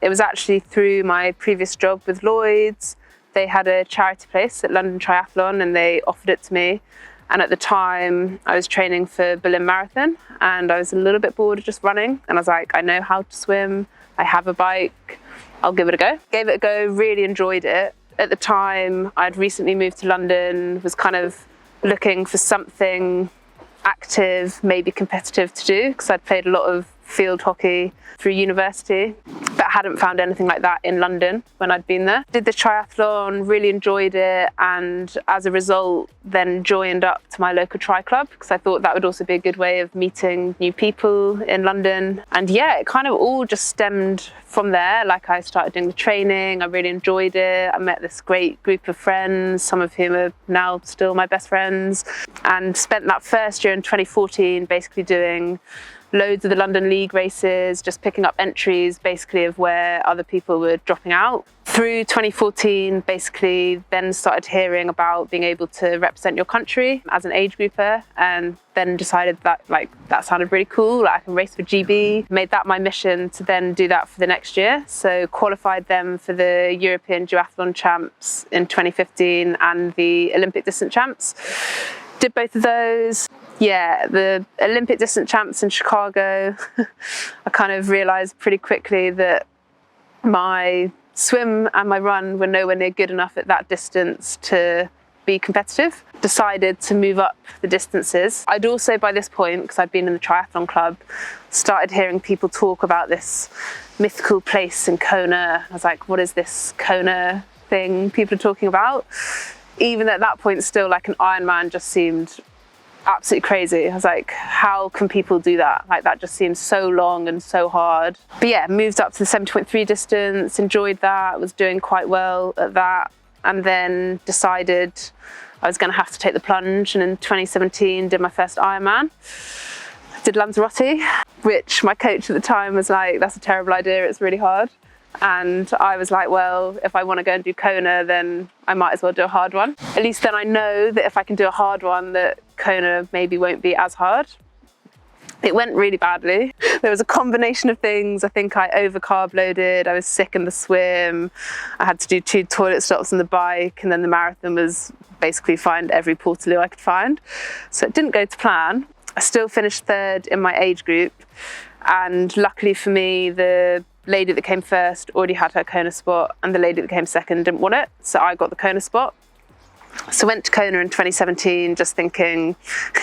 It was actually through my previous job with Lloyd's. They had a charity place at London Triathlon and they offered it to me. And at the time I was training for Berlin Marathon and I was a little bit bored of just running. And I was like, I know how to swim, I have a bike, I'll give it a go. Gave it a go, really enjoyed it. At the time I'd recently moved to London, was kind of looking for something active, maybe competitive to do, because I'd played a lot of field hockey through university, but hadn't found anything like that in London when I'd been there. Did the triathlon, really enjoyed it, and as a result then joined up to my local tri club because I thought that would also be a good way of meeting new people in London. And yeah, it kind of all just stemmed from there. Like I started doing the training, I really enjoyed it. I met this great group of friends, some of whom are now still my best friends, and spent that first year in 2014 basically doing loads of the London League races, just picking up entries basically of where other people were dropping out. Through 2014, basically then started hearing about being able to represent your country as an age grouper, and then decided that that sounded really cool, like I can race for GB. Made that my mission to then do that for the next year. So qualified them for the European Duathlon Champs in 2015 and the Olympic Distance Champs. Did both of those. Yeah, the Olympic Distance Champs in Chicago, I kind of realised pretty quickly that my swim and my run were nowhere near good enough at that distance to be competitive. Decided to move up the distances. I'd also, by this point, because I'd been in the triathlon club, started hearing people talk about this mythical place in Kona. I was like, what is this Kona thing people are talking about? Even at that point, still like an Ironman just seemed absolutely crazy. I was like, how can people do that? Like that just seems so long and so hard. But yeah, moved up to the 70.3 distance, enjoyed that, was doing quite well at that, and then decided I was going to have to take the plunge, and in 2017 did my first Ironman. Did Lanzarote, which my coach at the time was like, that's a terrible idea, it's really hard. And I was like, well, if I want to go and do Kona, then I might as well do a hard one. At least then I know that if I can do a hard one, that Kona maybe won't be as hard. It went really badly. There was a combination of things. I think I over-carb loaded, I was sick in the swim, I had to do 2 toilet stops on the bike, and then the marathon was basically find every portaloo I could find. So it didn't go to plan. I still finished 3rd in my age group, and luckily for me, the lady that came first already had her Kona spot, and the lady that came second didn't want it, so I got the Kona spot. So went to Kona in 2017 just thinking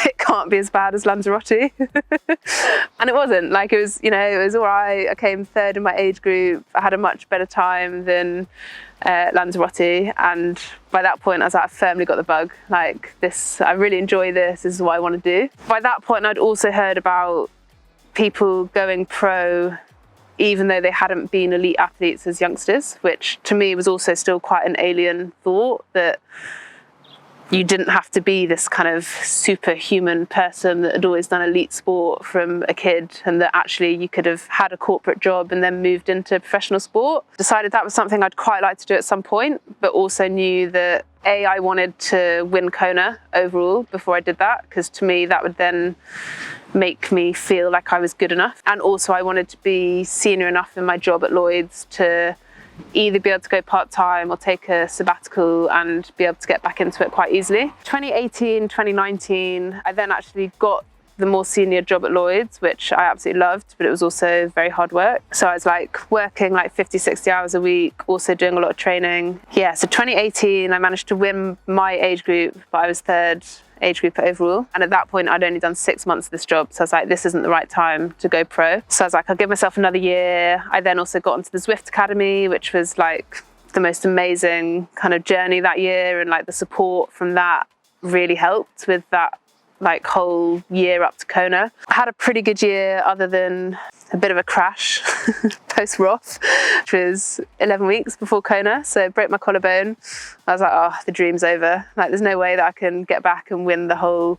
it can't be as bad as Lanzarote. And it wasn't. Like, it was, you know, it was all right. I came 3rd in my age group. I had a much better time than Lanzarote, and by that point I was like, I firmly got the bug. Like, this, I really enjoy this is what I want to do. By that point I'd also heard about people going pro even though they hadn't been elite athletes as youngsters, which to me was also still quite an alien thought, that you didn't have to be this kind of superhuman person that had always done elite sport from a kid, and that actually you could have had a corporate job and then moved into professional sport. Decided that was something I'd quite like to do at some point, but also knew that I wanted to win Kona overall before I did that, because to me that would then make me feel like I was good enough. And also I wanted to be senior enough in my job at Lloyd's to either be able to go part-time or take a sabbatical and be able to get back into it quite easily. 2018, 2019, I then actually got the more senior job at Lloyd's, which I absolutely loved, but it was also very hard work. So I was like working like 50, 60 hours a week, also doing a lot of training. Yeah, so 2018, I managed to win my age group, but I was 3rd age group overall. And at that point, I'd only done 6 months of this job. So I was like, this isn't the right time to go pro. So I was like, I'll give myself another year. I then also got into the Zwift Academy, which was like the most amazing kind of journey that year. And like the support from that really helped with that like whole year up to Kona. I had a pretty good year other than a bit of a crash post Roth, which was 11 weeks before Kona. So broke my collarbone. I was like, oh, the dream's over. Like, there's no way that I can get back and win the whole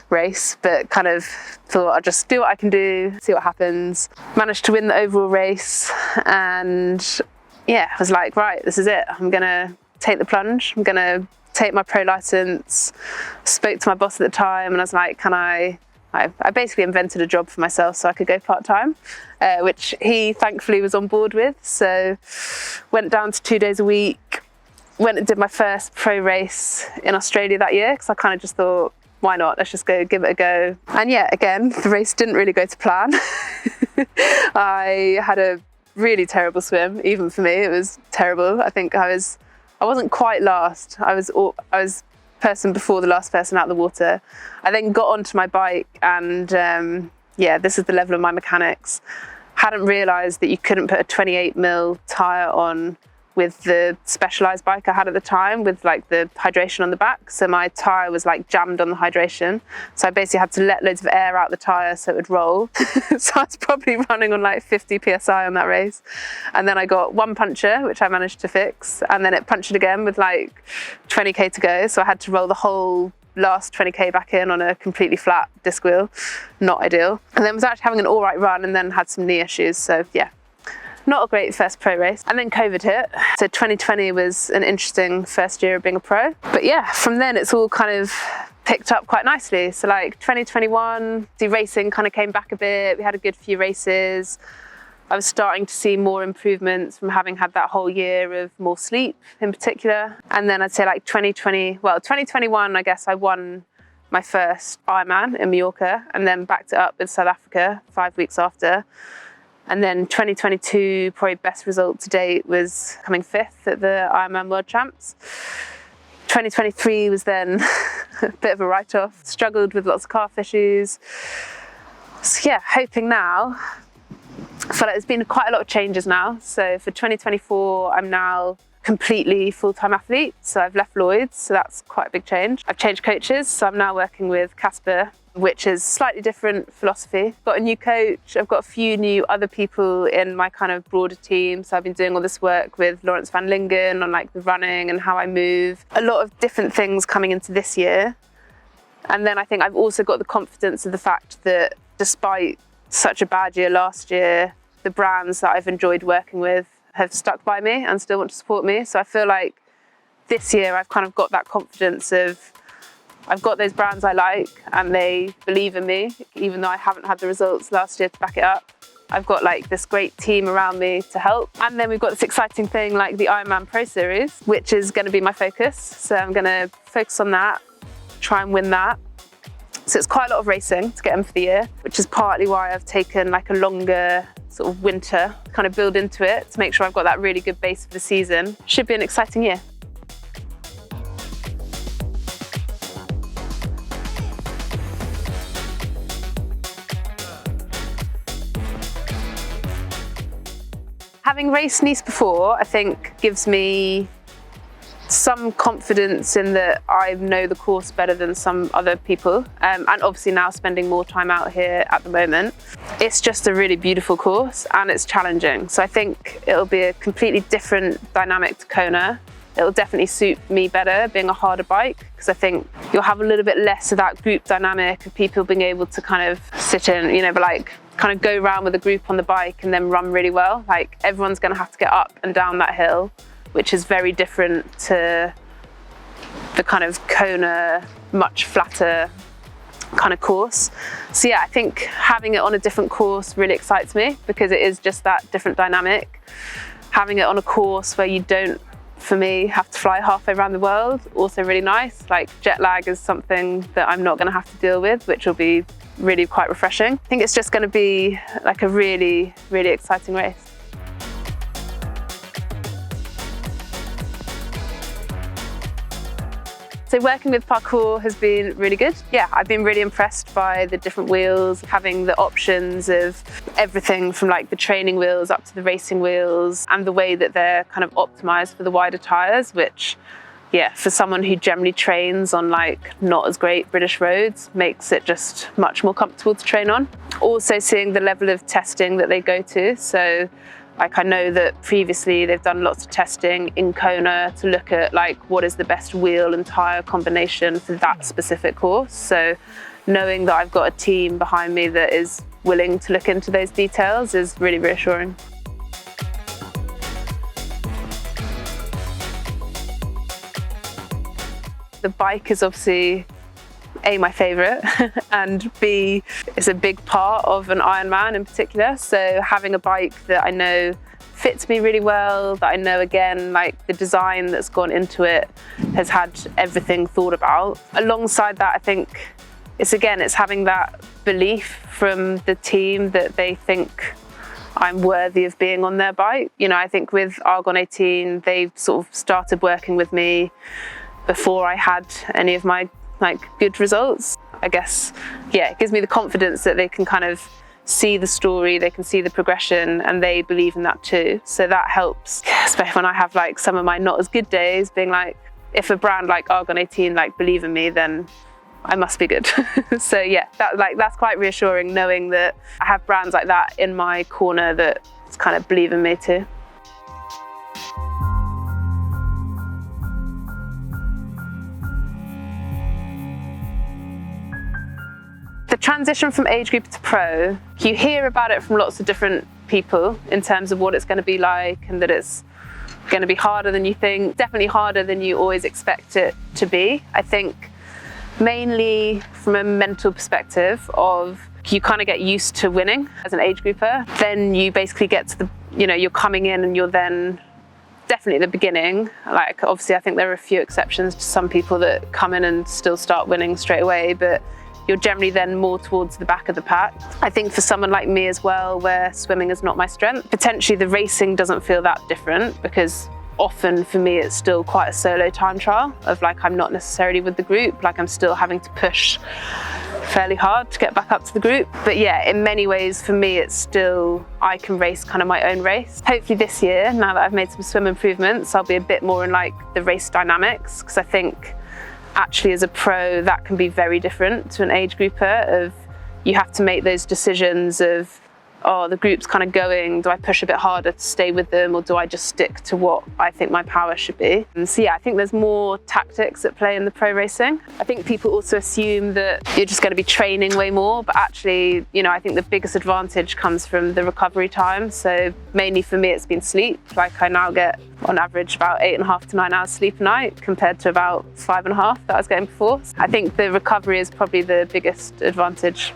race, but kind of thought I'll just do what I can do, see what happens. Managed to win the overall race, and yeah, I was like, right, this is it. I'm gonna take the plunge. I'm gonna take my pro license. Spoke to my boss at the time and I was like, can I I basically invented a job for myself so I could go part-time, which he thankfully was on board with. So went down to 2 days a week, went and did my first pro race in Australia that year, because I kind of just thought, why not? Let's just go give it a go. And yeah, again, the race didn't really go to plan. I had a really terrible swim. Even for me, it was terrible. I think I wasn't quite last. I was person before the last person out of the water. I then got onto my bike and yeah, this is the level of my mechanics. Hadn't realised that you couldn't put a 28mm tyre on with the Specialized bike I had at the time, with like the hydration on the back. So my tyre was like jammed on the hydration. So I basically had to let loads of air out the tyre so it would roll. So I was probably running on like 50 PSI on that race. And then I got one puncture, which I managed to fix. And then it punctured again with like 20k to go. So I had to roll the whole last 20k back in on a completely flat disc wheel. Not ideal. And then was actually having an all right run and then had some knee issues. So yeah, not a great first pro race. And then COVID hit. So 2020 was an interesting first year of being a pro. But yeah, from then it's all kind of picked up quite nicely. So like 2021, the racing kind of came back a bit. We had a good few races. I was starting to see more improvements from having had that whole year of more sleep in particular. And then I'd say like 2021, I guess I won my first Ironman in Mallorca and then backed it up with South Africa 5 weeks after. And then 2022, probably best result to date was coming 5th at the Ironman World Champs. 2023 was then a bit of a write-off. Struggled with lots of calf issues. So yeah, hoping now. I feel like there's been quite a lot of changes now. So for 2024, I'm now completely full-time athlete. So I've left Lloyd's, so that's quite a big change. I've changed coaches, so I'm now working with Casper, which is slightly different philosophy. Got a new coach, I've got a few new other people in my kind of broader team. So I've been doing all this work with Lawrence van Lingen on like the running and how I move. A lot of different things coming into this year. And then I think I've also got the confidence of the fact that despite such a bad year last year, the brands that I've enjoyed working with have stuck by me and still want to support me. So I feel like this year I've kind of got that confidence of I've got those brands I like and they believe in me, even though I haven't had the results last year to back it up. I've got like this great team around me to help. And then we've got this exciting thing like the Ironman Pro Series, which is going to be my focus. So I'm going to focus on that, try and win that. So it's quite a lot of racing to get in for the year, which is partly why I've taken like a longer sort of winter to kind of build into it to make sure I've got that really good base for the season. Should be an exciting year. Having raced Nice before, I think gives me some confidence in that I know the course better than some other people. And obviously now spending more time out here at the moment, it's just a really beautiful course and it's challenging. So I think it'll be a completely different dynamic to Kona. It'll definitely suit me better being a harder bike, because I think you'll have a little bit less of that group dynamic of people being able to kind of sit in, you know, but like kind of go around with a group on the bike and then run really well. Like everyone's going to have to get up and down that hill, which is very different to the kind of Kona, much flatter kind of course. So yeah, I think having it on a different course really excites me because it is just that different dynamic. Having it on a course where you don't, for me, have to fly halfway around the world, also really nice. Like jet lag is something that I'm not going to have to deal with, which will be really quite refreshing. I think it's just going to be like a really, really exciting race. So working with parkour has been really good. Yeah, I've been really impressed by the different wheels, having the options of everything from like the training wheels up to the racing wheels, and the way that they're kind of optimized for the wider tires, which, yeah, for someone who generally trains on like not as great British roads, makes it just much more comfortable to train on. Also seeing the level of testing that they go to. So like I know that previously they've done lots of testing in Kona to look at like what is the best wheel and tyre combination for that specific course. So knowing that I've got a team behind me that is willing to look into those details is really reassuring. The bike is obviously A, my favourite, and B, it's a big part of an Ironman in particular. So having a bike that I know fits me really well, that I know, again, like the design that's gone into it has had everything thought about. Alongside that, I think it's having that belief from the team that they think I'm worthy of being on their bike. You know, I think with Argon 18, they sort of started working with me before I had any of my good results. I guess, yeah, it gives me the confidence that they can kind of see the story, they can see the progression, and they believe in that too. So that helps, especially when I have like some of my not as good days, being like, if a brand like Argon 18 like believe in me, then I must be good. So yeah, that's quite reassuring, knowing that I have brands like that in my corner that kind of believe in me too. The transition from age group to pro, you hear about it from lots of different people in terms of what it's going to be like, and that it's going to be harder than you think, definitely harder than you always expect it to be. I think mainly from a mental perspective of you kind of get used to winning as an age grouper. Then you basically get to you're coming in and you're then definitely at the beginning. Like obviously I think there are a few exceptions to some people that come in and still start winning straight away, but you're generally then more towards the back of the pack. I think for someone like me as well, where swimming is not my strength, potentially the racing doesn't feel that different, because often for me it's still quite a solo time trial of like I'm not necessarily with the group, like I'm still having to push fairly hard to get back up to the group. But yeah, in many ways for me it's still, I can race kind of my own race. Hopefully this year, now that I've made some swim improvements, I'll be a bit more in like the race dynamics, because I think actually as a pro that can be very different to an age grouper. Of you have to make those decisions of, oh, the group's kind of going, do I push a bit harder to stay with them, or do I just stick to what I think my power should be? And so yeah, I think there's more tactics at play in the pro racing. I think people also assume that you're just going to be training way more, but actually, you know, I think the biggest advantage comes from the recovery time. So mainly for me it's been sleep. Like I now get on average about 8.5 to 9 hours sleep a night, compared to about 5.5 that I was getting before. I think the recovery is probably the biggest advantage.